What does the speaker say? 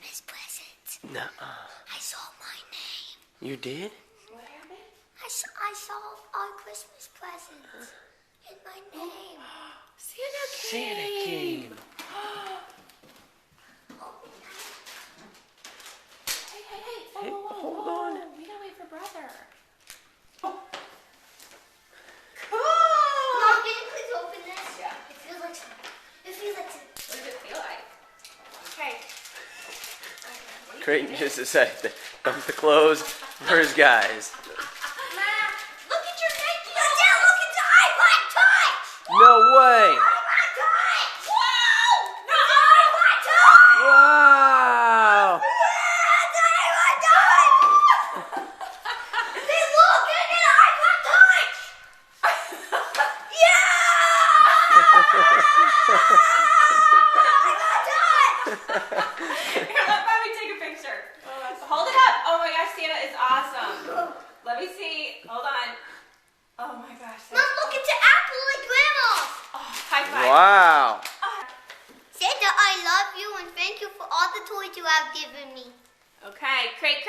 Christmas present. Nuh-uh. I saw my name. You did? What happened? I saw our Christmas present in my name. Santa Santa came. Hey, Hey, whoa, hold on. We gotta wait for brother. Mom, can you please open this? Yeah. It feels like What does it feel like? Okay. Creighton just decided to dump the clothes for his guys. Look at your Nike. Dad, look at the ipod touch. No way! ipod touch. Whoa! The ipod touch. Wow! Yeah, the ipod touch. Hey, look at the ipod touch. Here, let Mommy take a picture. Hold it up. Oh my gosh, Santa is awesome. Let me see. Hold on. Oh my gosh. Mom, look at the apple like grandma's. Oh, high five. Wow! Santa, I love you and thank you for all the toys you have given me. Okay, Craig.